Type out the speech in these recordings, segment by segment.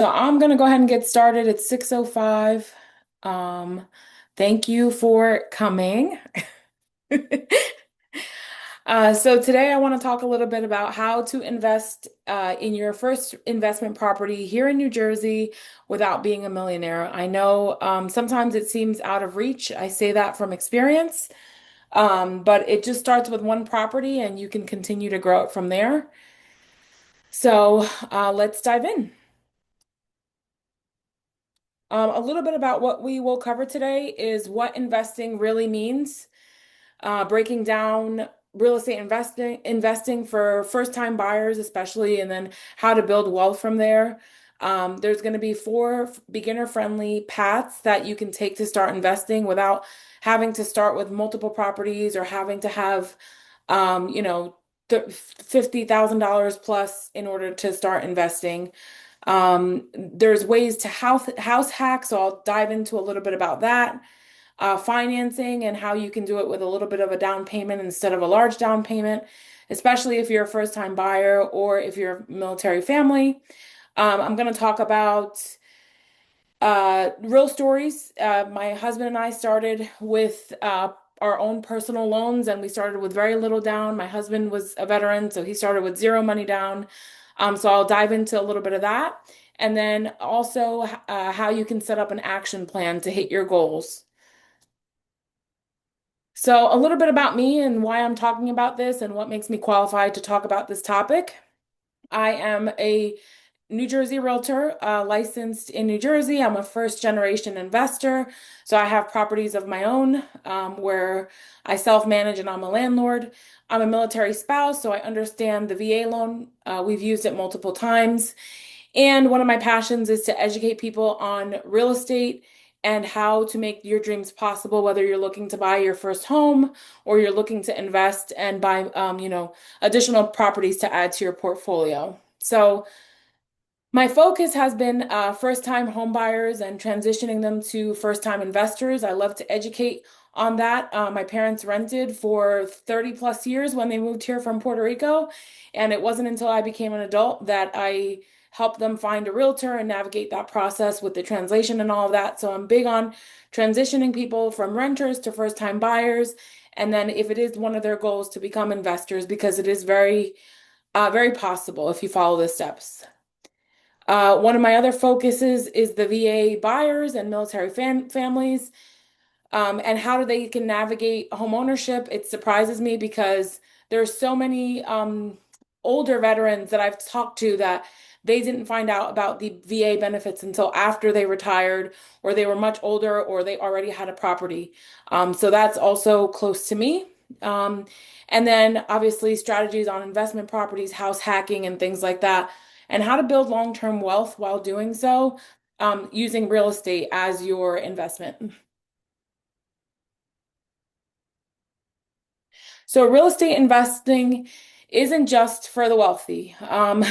So I'm gonna go ahead and get started. It's 6:05. Um, Thank you for coming. So today I want to talk a little bit about how to invest in your first investment property here in New Jersey without being a millionaire. I know sometimes it seems out of reach. I say that from experience, but it just starts with one property and you can continue to grow it from there. So let's dive in. A little bit about what we will cover today is what investing really means, breaking down real estate investing for first-time buyers, especially, and then how to build wealth from there. There's going to be four beginner-friendly paths that you can take to start investing without having to start with multiple properties or having to have, you know, $50,000 plus in order to start investing. There's ways to house hack, so I'll dive into a little bit about that. Financing and how you can do it with a little bit of a down payment instead of a large down payment, especially if you're a first-time buyer or if you're a military family. I'm going to talk about real stories. My husband and I started with our own personal loans, and we started with very little down. My husband was a veteran, so he started with zero money down. So I'll dive into a little bit of that. And then also how you can set up an action plan to hit your goals. So, a little bit about me and why I'm talking about this and what makes me qualified to talk about this topic. I am a New Jersey realtor, licensed in New Jersey. I'm a first generation investor. So I have properties of my own where I self manage and I'm a landlord. I'm a military spouse, so I understand the VA loan. We've used it multiple times. And one of my passions is to educate people on real estate and how to make your dreams possible, whether you're looking to buy your first home or you're looking to invest and buy, additional properties to add to your portfolio. So my focus has been first-time home buyers and transitioning them to first-time investors. I love to educate on that. My parents rented for 30 plus years when they moved here from Puerto Rico, and it wasn't until I became an adult that I helped them find a realtor and navigate that process with the translation and all of that. So I'm big on transitioning people from renters to first-time buyers, and then if it is one of their goals to become investors, because it is very possible if you follow the steps. One of my other focuses is the VA buyers and military families, and how do they can navigate home ownership. It surprises me because there's so many older veterans that I've talked to that they didn't find out about the VA benefits until after they retired, or they were much older, or they already had a property. So that's also close to me. Um, and then obviously strategies on investment properties, house hacking, and things like that, and how to build long-term wealth while doing so, using real estate as your investment. So real estate investing isn't just for the wealthy. I'm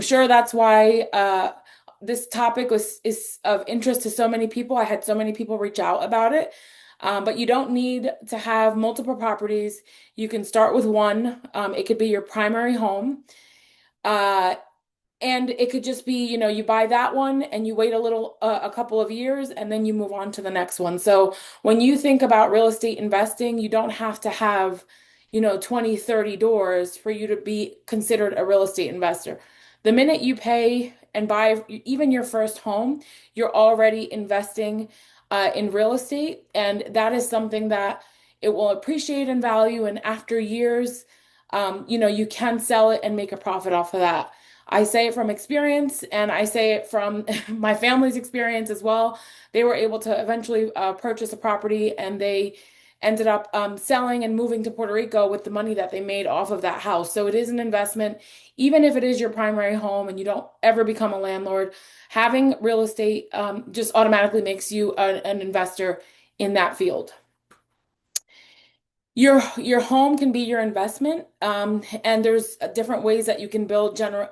sure that's why this topic is of interest to so many people. I had so many people reach out about it. But you don't need to have multiple properties. You can start with one. It could be your primary home. Uh, and it could just be, you buy that one and you wait a couple of years, and then you move on to the next one. So when you think about real estate investing, you don't have to have, 20, 30 doors for you to be considered a real estate investor. The minute you pay and buy even your first home, you're already investing in real estate. And that is something that it will appreciate in value. And after years, you can sell it and make a profit off of that. I say it from experience, and I say it from my family's experience as well. They were able to eventually purchase a property, and they ended up selling and moving to Puerto Rico with the money that they made off of that house. So it is an investment, even if it is your primary home and you don't ever become a landlord. Having real estate just automatically makes you an investor in that field. Your home can be your investment, and there's different ways that you can build general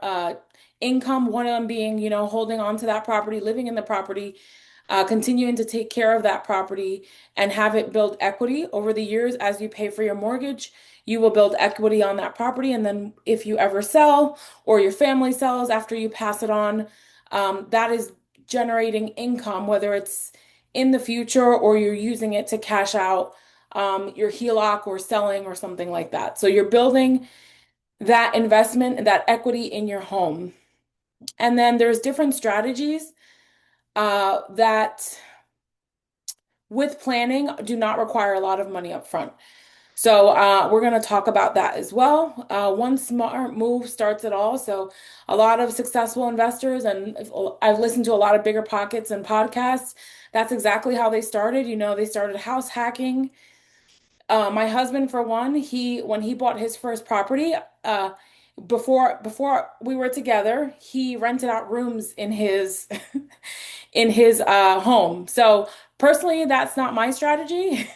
income. One of them being, holding on to that property, living in the property, continuing to take care of that property, and have it build equity over the years as you pay for your mortgage. You will build equity on that property, and then if you ever sell or your family sells after you pass it on, that is generating income, whether it's in the future or you're using it to cash out your HELOC or selling or something like that. So you're building that investment and that equity in your home. And then there's different strategies that with planning do not require a lot of money up front. So we're going to talk about that as well. One smart move starts it all. So a lot of successful investors, and I've listened to a lot of Bigger Pockets and podcasts. That's exactly how they started. They started house hacking. My husband, for one, he when he bought his first property, before we were together, he rented out rooms in his in his home. So personally, that's not my strategy.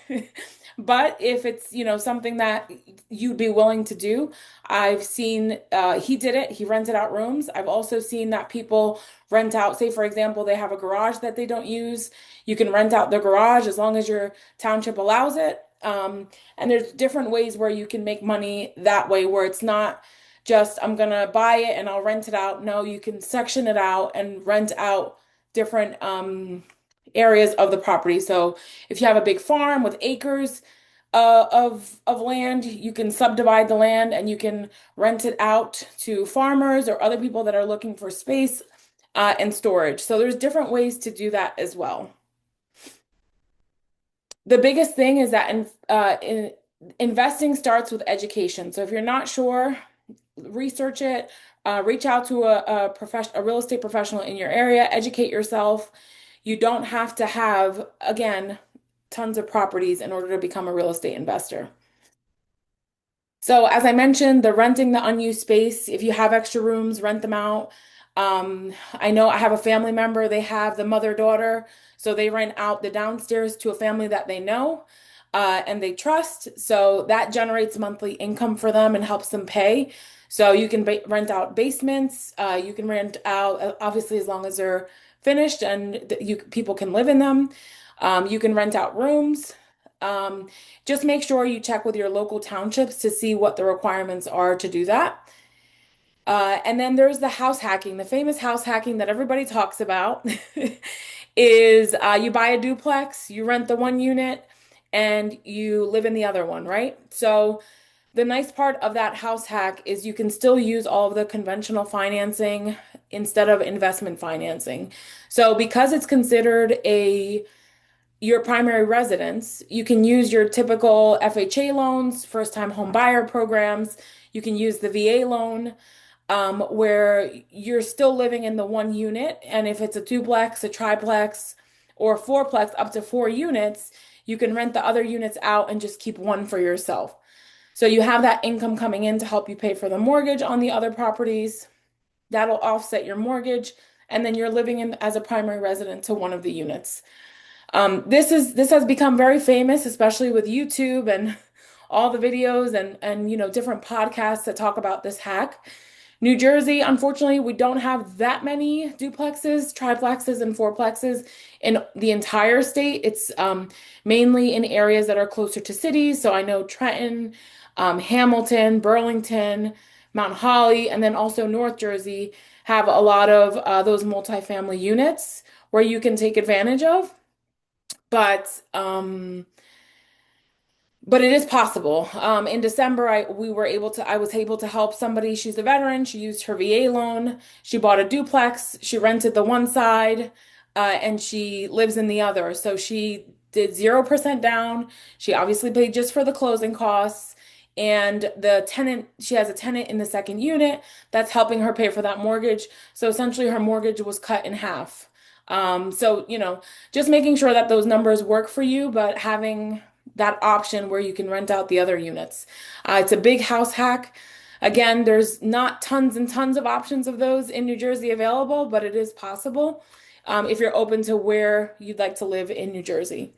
But if it's, something that you'd be willing to do, I've seen he did it. He rented out rooms. I've also seen that people rent out, say, for example, they have a garage that they don't use. You can rent out the garage as long as your township allows it. And there's different ways where you can make money that way, where it's not just I'm gonna buy it and I'll rent it out. No, you can section it out and rent out different areas of the property. So if you have a big farm with acres of land, you can subdivide the land and you can rent it out to farmers or other people that are looking for space and storage. So there's different ways to do that as well. The biggest thing is that investing starts with education. So if you're not sure, research it, reach out to a real estate professional in your area, educate yourself. You don't have to have, again, tons of properties in order to become a real estate investor. So as I mentioned, the renting the unused space, if you have extra rooms, rent them out. I know I have a family member, they have the mother-daughter, so they rent out the downstairs to a family that they know and they trust. So that generates monthly income for them and helps them pay. So you can ba rent out basements, you can rent out, obviously, as long as they're finished and people can live in them. You can rent out rooms. Um, just make sure you check with your local townships to see what the requirements are to do that. And then there's the house hacking. The famous house hacking that everybody talks about is you buy a duplex, you rent the one unit, and you live in the other one, right? So the nice part of that house hack is you can still use all of the conventional financing instead of investment financing. So because it's considered your primary residence, you can use your typical FHA loans, first time home buyer programs. You can use the VA loan, where you're still living in the one unit. And if it's a duplex, a triplex, or a fourplex, up to 4 units, you can rent the other units out and just keep one for yourself. So you have that income coming in to help you pay for the mortgage on the other properties. That'll offset your mortgage, and then you're living in as a primary resident to one of the units. This has become very famous, especially with YouTube and all the videos and different podcasts that talk about this hack. New Jersey, unfortunately, we don't have that many duplexes, triplexes, and fourplexes in the entire state. It's mainly in areas that are closer to cities. So I know Trenton, Hamilton, Burlington, Mount Holly, and then also North Jersey have a lot of those multifamily units where you can take advantage of. But but it is possible. In December, I was able to help somebody. She's a veteran. She used her VA loan. She bought a duplex. She rented the one side, and she lives in the other. So she did 0% down. She obviously paid just for the closing costs. And she has a tenant in the second unit that's helping her pay for that mortgage. So essentially, her mortgage was cut in half. So, just making sure that those numbers work for you, but having that option where you can rent out the other units. It's a big house hack. Again, there's not tons and tons of options of those in New Jersey available, but it is possible if you're open to where you'd like to live in New Jersey.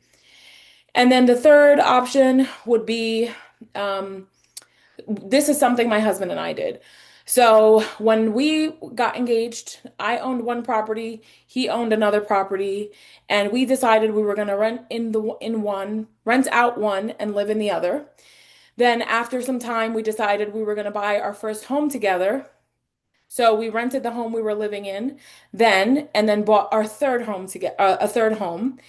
And then the third option would be this is something my husband and I did. So when we got engaged, I owned one property, he owned another property, and we decided we were going to rent out one and live in the other. Then after some time, we decided we were going to buy our first home together. So we rented the home we were living in then, and then bought our third home to get a third home.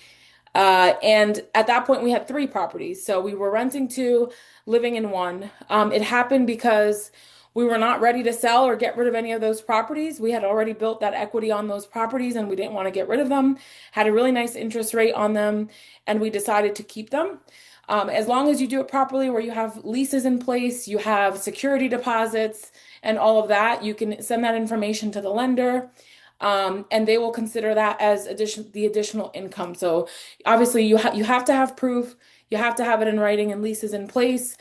And at that point, we had three properties. So we were renting two, living in one. It happened because we were not ready to sell or get rid of any of those properties. We had already built that equity on those properties and we didn't want to get rid of them. Had a really nice interest rate on them, and we decided to keep them. As long as you do it properly, where you have leases in place, you have security deposits, and all of that, you can send that information to the lender. And they will consider that as the additional income. So obviously you have to have proof, you have to have it in writing and leases in place,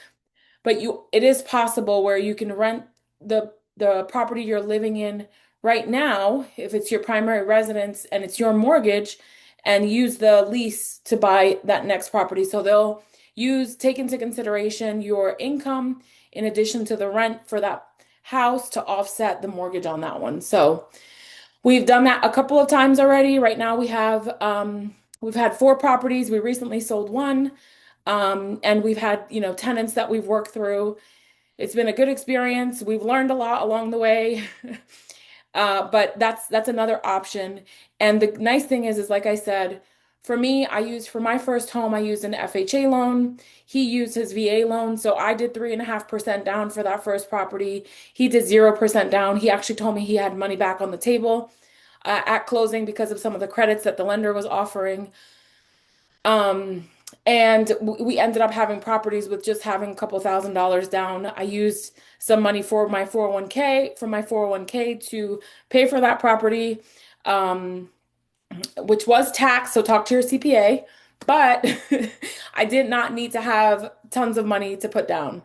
but it is possible where you can rent the property you're living in right now, if it's your primary residence and it's your mortgage, and use the lease to buy that next property. So they'll take into consideration your income in addition to the rent for that house to offset the mortgage on that one. So we've done that a couple of times already. Right now we've had four properties. We recently sold one. And we've had, tenants that we've worked through. It's been a good experience. We've learned a lot along the way. But that's another option. And the nice thing is like I said, for me, for my first home, I used an FHA loan. He used his VA loan. So I did 3.5% down for that first property. He did 0% down. He actually told me he had money back on the table at closing because of some of the credits that the lender was offering. Um, and we ended up having properties with just having a couple $1,000s down. I used some money for my 401k to pay for that property, um, which was taxed. So talk to your CPA. But I did not need to have tons of money to put down.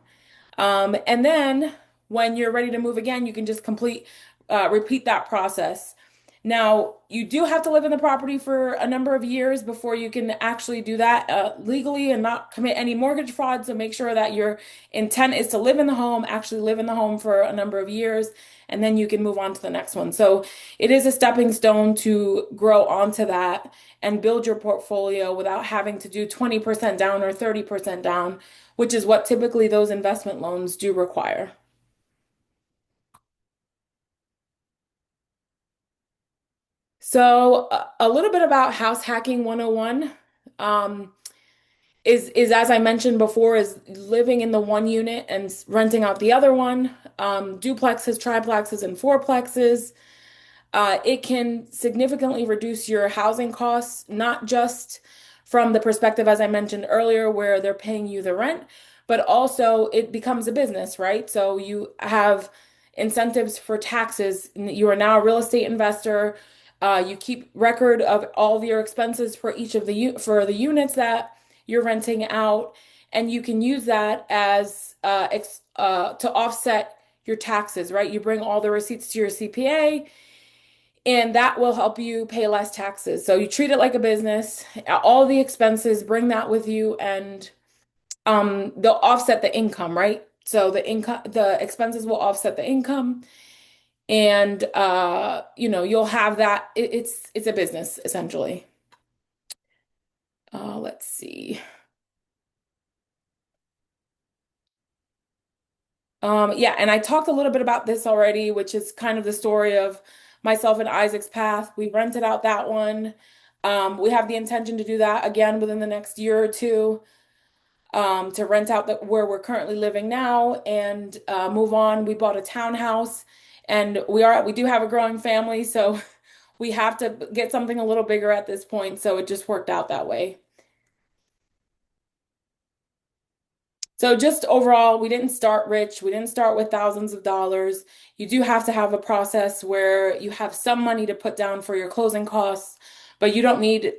And then when you're ready to move again, you can just repeat that process. Now, you do have to live in the property for a number of years before you can actually do that legally and not commit any mortgage fraud. So make sure that your intent is to live in the home, actually live in the home for a number of years, and then you can move on to the next one. So it is a stepping stone to grow onto that and build your portfolio without having to do 20% down or 30% down, which is what typically those investment loans do require. So, a little bit about house hacking 101 um, is as I mentioned before, is living in the one unit and renting out the other one. Duplexes, triplexes, and fourplexes. It can significantly reduce your housing costs, not just from the perspective, as I mentioned earlier, where they're paying you the rent, but also it becomes a business, right? So you have incentives for taxes. You are now a real estate investor. You keep record of all of your expenses for each of for the units that you're renting out, and you can use that as to offset your taxes, right? You bring all the receipts to your CPA and that will help you pay less taxes. So you treat it like a business, all the expenses, bring that with you, and they'll offset the income, right? So the expenses will offset the income, and you'll have that. It's a business essentially. Let's see. Yeah, and I talked a little bit about this already, which is kind of the story of myself and Isaac's path. We rented out that one. We have the intention to do that again within the next year or two, to rent out where we're currently living now and move on. We bought a townhouse, and we do have a growing family, so we have to get something a little bigger at this point. So it just worked out that way. So just overall, we didn't start rich. We didn't start with thousands of dollars. You do have to have a process where you have some money to put down for your closing costs, but you don't need,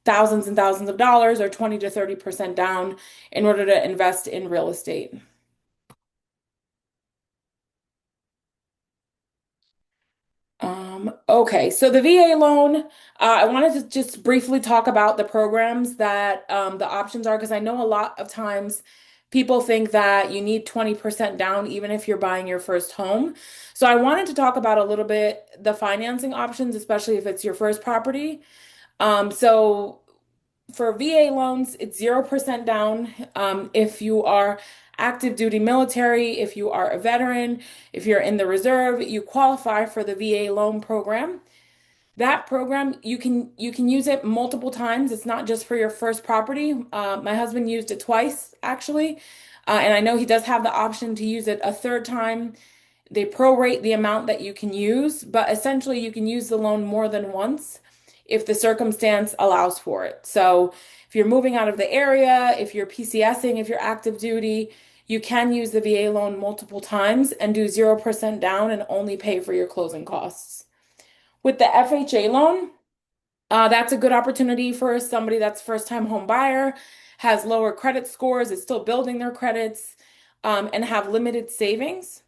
thousands and thousands of dollars or 20 to 30% down in order to invest in real estate. Okay, so the VA loan, I wanted to just briefly talk about the programs that the options are, because I know a lot of times people think that you need 20% down even if you're buying your first home. So I wanted to talk about a little bit the financing options, especially if it's your first property. So For VA loans, it's 0% down. If you are active duty military, if you are a veteran, if you're in the reserve, you qualify for the VA loan program. That program, you can use it multiple times. It's not just for your first property. My husband used it twice, actually. And I know he does have the option to use it a third time. They prorate the amount that you can use, but essentially you can use the loan more than once if the circumstance allows for it. So if you're moving out of the area, if you're PCSing, if you're active duty, you can use the VA loan multiple times and do 0% down and only pay for your closing costs. With the FHA loan, that's a good opportunity for somebody that's first time home buyer, has lower credit scores, is still building their credits, and have limited savings.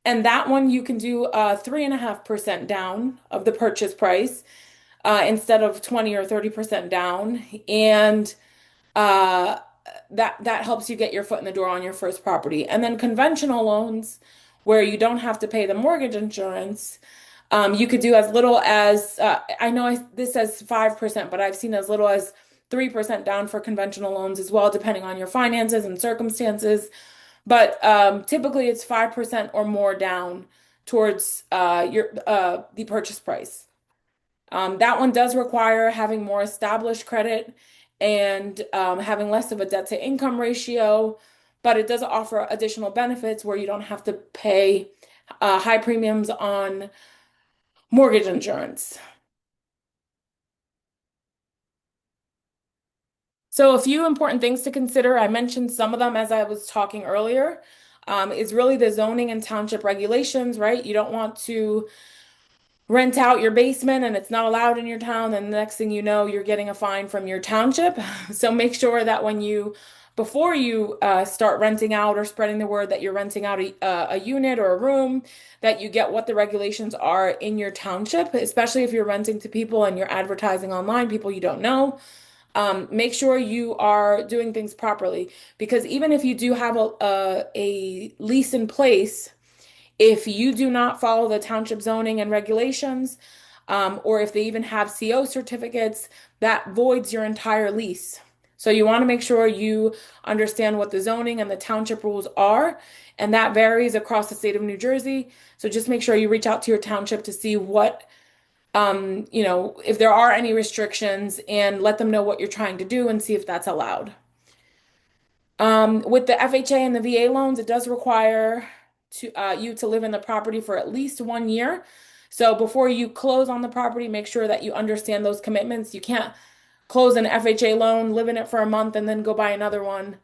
And that one you can do 3.5% down of the purchase price instead of 20 or 30% down. And uh, that helps you get your foot in the door on your first property. And then conventional loans, where you don't have to pay the mortgage insurance, you could do as little as I know this says 5%, but I've seen as little as 3% down for conventional loans as well, depending on your finances and circumstances. But typically, it's 5% or more down towards your the purchase price. That one does require having more established credit and having less of a debt to income ratio, but it does offer additional benefits where you don't have to pay high premiums on mortgage insurance. So, a few important things to consider. I mentioned some of them as I was talking earlier. Is really the zoning and township regulations, right? You don't want to rent out your basement and it's not allowed in your town, and the next thing you know, you're getting a fine from your township. So make sure that before you start renting out or spreading the word that you're renting out a unit or a room, that you get what the regulations are in your township, especially if you're renting to people and you're advertising online, people you don't know. Make sure you are doing things properly because even if you do have a lease in place, if you do not follow the township zoning and regulations, or if they even have CO certificates, that voids your entire lease. So you want to make sure you understand what the zoning and the township rules are, and that varies across the state of New Jersey. So just make sure you reach out to your township to see if there are any restrictions and let them know what you're trying to do and see if that's allowed. With the FHA and the VA loans, it does require you to live in the property for at least 1 year. So before you close on the property, make sure that you understand those commitments. You can't close an FHA loan, live in it for a month, and then go buy another one,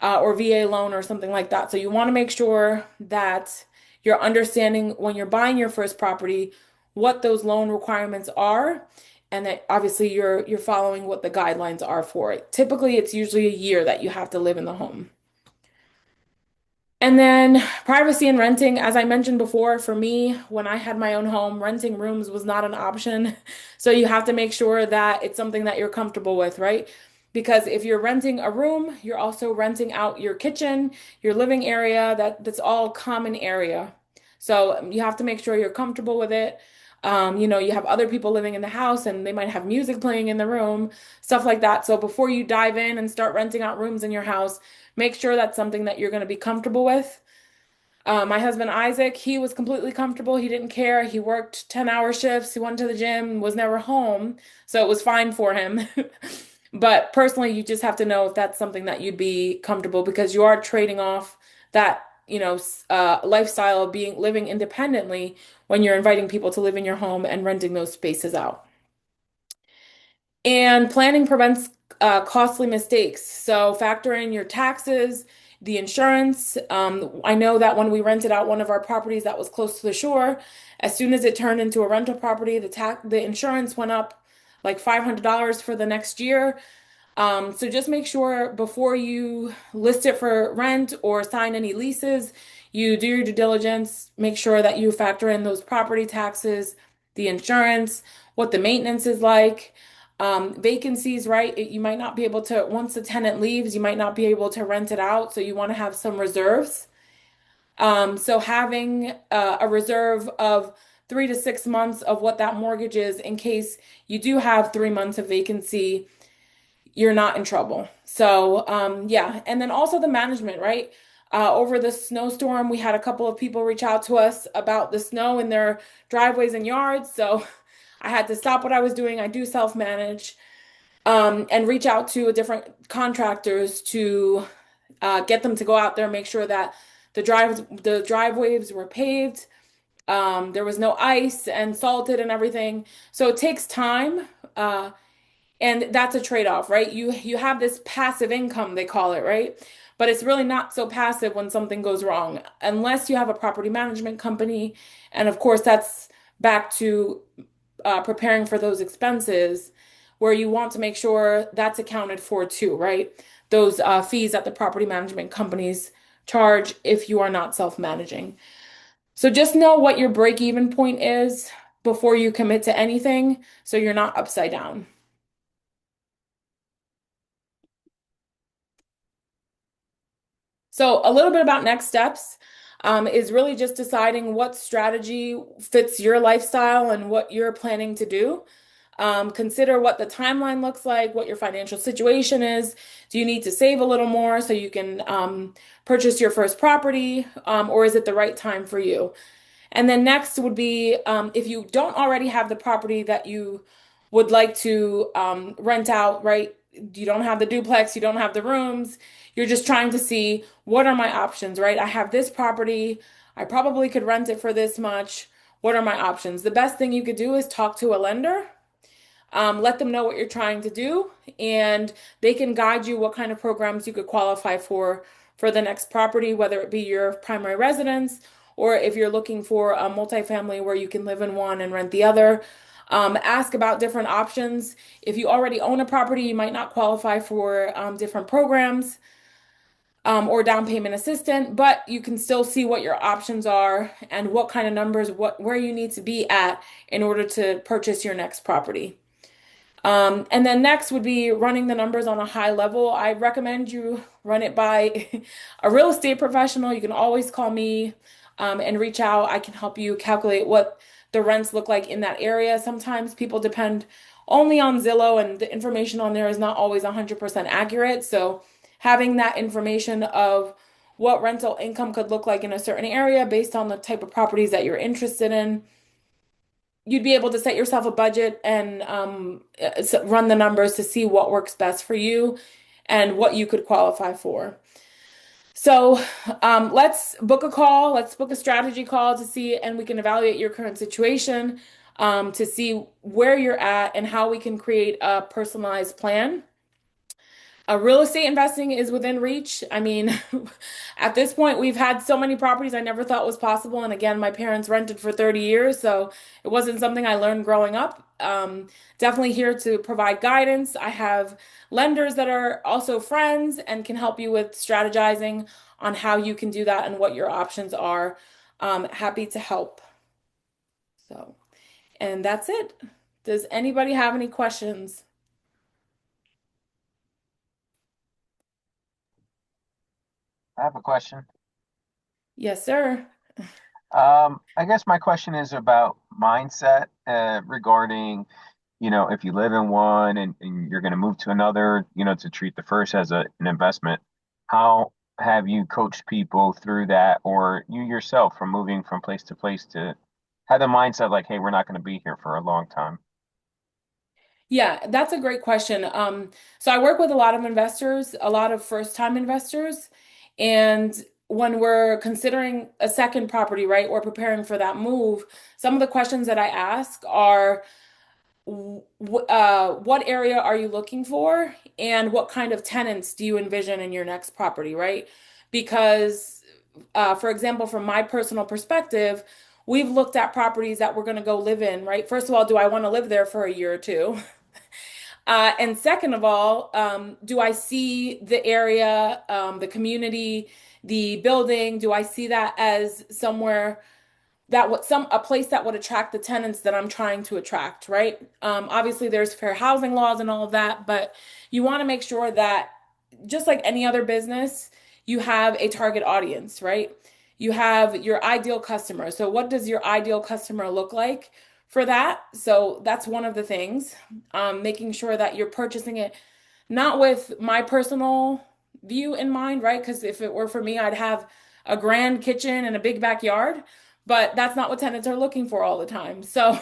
or VA loan or something like that. So you want to make sure that you're understanding when you're buying your first property what those loan requirements are, and that obviously you're following what the guidelines are for it. Typically, it's usually a year that you have to live in the home. And then privacy and renting, as I mentioned before, for me, when I had my own home, renting rooms was not an option. So you have to make sure that it's something that you're comfortable with, right? Because if you're renting a room, you're also renting out your kitchen, your living area, that's all common area. So you have to make sure you're comfortable with it. You have other people living in the house and they might have music playing in the room, stuff like that. So before you dive in and start renting out rooms in your house, make sure that's something that you're going to be comfortable with. My husband Isaac, he was completely comfortable. He didn't care. He worked 10-hour shifts. He went to the gym, was never home. So it was fine for him. But personally, you just have to know if that's something that you'd be comfortable because you are trading off that, lifestyle of living independently when you're inviting people to live in your home and renting those spaces out. And planning prevents costly mistakes. So factor in your taxes, the insurance. I know that when we rented out one of our properties that was close to the shore, as soon as it turned into a rental property, the insurance went up like $500 for the next year. So just make sure before you list it for rent or sign any leases, you do your due diligence, make sure that you factor in those property taxes, the insurance, what the maintenance is like, vacancies, right? You might not be able to, once the tenant leaves, you might not be able to rent it out. So you want to have some reserves. So having a reserve of 3 to 6 months of what that mortgage is in case you do have 3 months of vacancy, you're not in trouble. So, yeah. And then also the management, right? Over the snowstorm, we had a couple of people reach out to us about the snow in their driveways and yards. So I had to stop what I was doing. I do self-manage, and reach out to different contractors to get them to go out there, make sure that the driveways were paved. There was no ice and salted and everything. So it takes time. And that's a trade-off, right? You have this passive income, they call it, right? But it's really not so passive when something goes wrong, unless you have a property management company. And of course, that's back to preparing for those expenses where you want to make sure that's accounted for too, right? Those fees that the property management companies charge if you are not self-managing. So just know what your break-even point is before you commit to anything so you're not upside down. So, a little bit about next steps is really just deciding what strategy fits your lifestyle and what you're planning to do. Consider what the timeline looks like, what your financial situation is. Do you need to save a little more so you can purchase your first property, or is it the right time for you? And then next would be if you don't already have the property that you would like to rent out, right? You don't have the duplex, you don't have the rooms. You're just trying to see what are my options, right? I have this property. I probably could rent it for this much. What are my options? The best thing you could do is talk to a lender, let them know what you're trying to do, and they can guide you what kind of programs you could qualify for the next property, whether it be your primary residence or if you're looking for a multifamily where you can live in one and rent the other. Ask about different options. If you already own a property, you might not qualify for different programs or down payment assistant, but you can still see what your options are and what kind of numbers, where you need to be at in order to purchase your next property. And then next would be running the numbers on a high level. I recommend you run it by a real estate professional. You can always call me and reach out. I can help you calculate what the rents look like in that area. Sometimes people depend only on Zillow, and the information on there is not always 100% accurate. So having that information of what rental income could look like in a certain area based on the type of properties that you're interested in, you'd be able to set yourself a budget and run the numbers to see what works best for you and what you could qualify for. So let's book a call. Let's book a strategy call to see, and we can evaluate your current situation to see where you're at and how we can create a personalized plan. Real estate investing is within reach. I mean, at this point, we've had so many properties I never thought was possible. And again, my parents rented for 30 years, so it wasn't something I learned growing up. Definitely here to provide guidance. I have lenders that are also friends and can help you with strategizing on how you can do that and what your options are. Happy to help. So, and that's it. Does anybody have any questions? I have a question. Yes, sir. I guess my question is about mindset regarding, if you live in one and you're going to move to another, to treat the first as an investment. How have you coached people through that, or you yourself from moving from place to place to have the mindset like, hey, we're not going to be here for a long time? Yeah, that's a great question. So I work with a lot of investors, a lot of first-time investors, and when we're considering a second property, right, or preparing for that move, some of the questions that I ask are, what area are you looking for, and what kind of tenants do you envision in your next property, right? Because, for example, from my personal perspective, we've looked at properties that we're going to go live in, right? First of all, do I want to live there for a year or two? And second of all, do I see the area, the community, the building? Do I see that as somewhere that would a place that would attract the tenants that I'm trying to attract, right? Obviously, there's fair housing laws and all of that, but you want to make sure that just like any other business, you have a target audience, right? You have your ideal customer. So, what does your ideal customer look like for that? So, that's one of the things. Making sure that you're purchasing it not with my personal view in mind, right? Because if it were for me, I'd have a grand kitchen and a big backyard, but that's not what tenants are looking for all the time. So,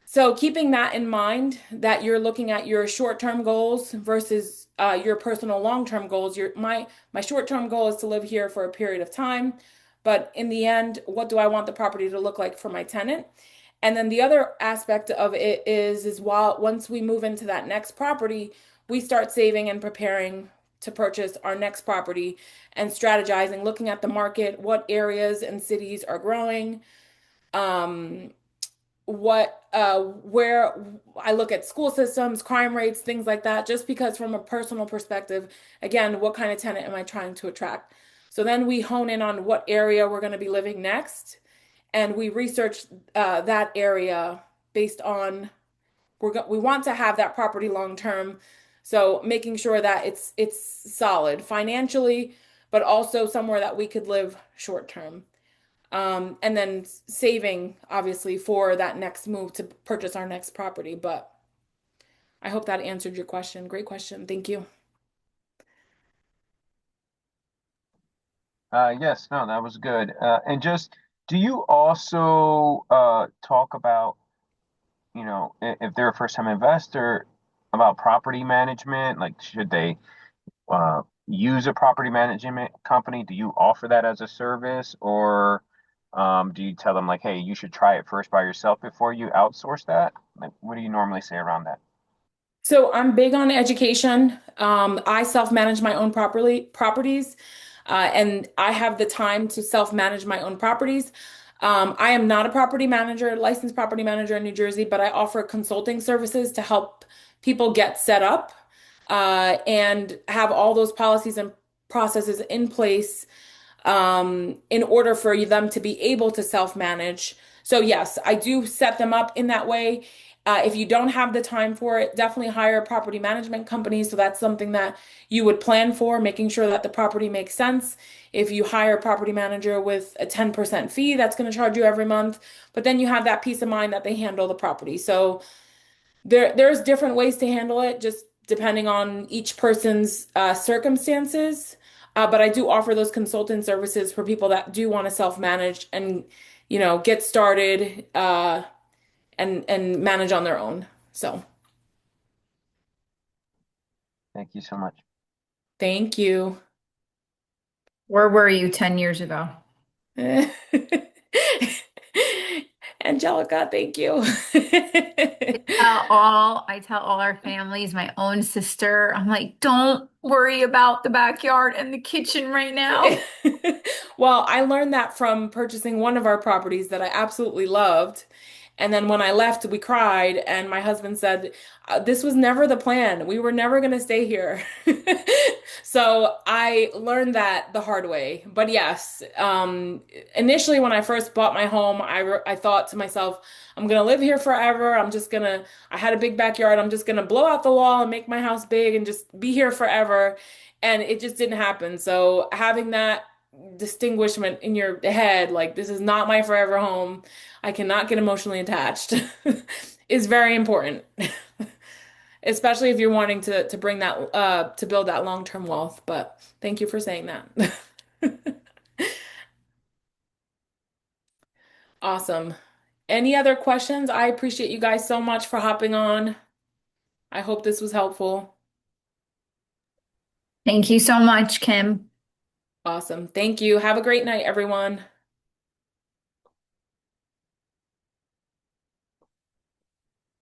so keeping that in mind, that you're looking at your short-term goals versus your personal long-term goals. My short-term goal is to live here for a period of time, but in the end, what do I want the property to look like for my tenant? And then the other aspect of it is while once we move into that next property, we start saving and preparing to purchase our next property and strategizing, looking at the market, what areas and cities are growing, um, where I look at school systems, crime rates, things like that, just because from a personal perspective, again, what kind of tenant am I trying to attract? So then we hone in on what area we're going to be living next, and we research that area based on we want to have that property long term. So making sure that it's solid financially, but also somewhere that we could live short term. And then saving obviously for that next move to purchase our next property. But I hope that answered your question. Great question. Thank you. Yes, no, that was good. And just, do you also talk about, if they're a first-time investor, about property management? Like, should they use a property management company? Do you offer that as a service, or do you tell them like, hey, you should try it first by yourself before you outsource that? Like, what do you normally say around that? So I'm big on education. I self-manage my own properties, and I have the time to self-manage my own properties. I am not a property manager, licensed property manager in New Jersey, but I offer consulting services to help people get set up, and have all those policies and processes in place, in order for them to be able to self-manage. So yes, I do set them up in that way. If you don't have the time for it, definitely hire a property management company. So that's something that you would plan for, making sure that the property makes sense. If you hire a property manager with a 10% fee, that's going to charge you every month. But then you have that peace of mind that they handle the property. So there's different ways to handle it, just depending on each person's circumstances. But I do offer those consultant services for people that do want to self-manage and, get started, and manage on their own. So, Thank you so much. thank you. Where were you 10 years ago? Angelica, thank you. I tell all our families, my own sister, I'm like, don't worry about the backyard and the kitchen right now. Well, I learned that from purchasing one of our properties that I absolutely loved. And then when I left, we cried, and my husband said, This was never the plan. We were never going to stay here." So I learned that the hard way. But yes, initially when I first bought my home, I thought to myself, I'm going to live here forever. I had a big backyard. I'm just going to blow out the wall and make my house big and just be here forever. And it just didn't happen. So having that distinguishment in your head, like this is not my forever home, I cannot get emotionally attached, is very important. Especially if you're wanting to bring that to build that long-term wealth. But thank you for saying that. Awesome. Any other questions? I appreciate you guys so much for hopping on. I hope this was helpful. Thank you so much, Kim. Awesome. Thank you. Have a great night, everyone.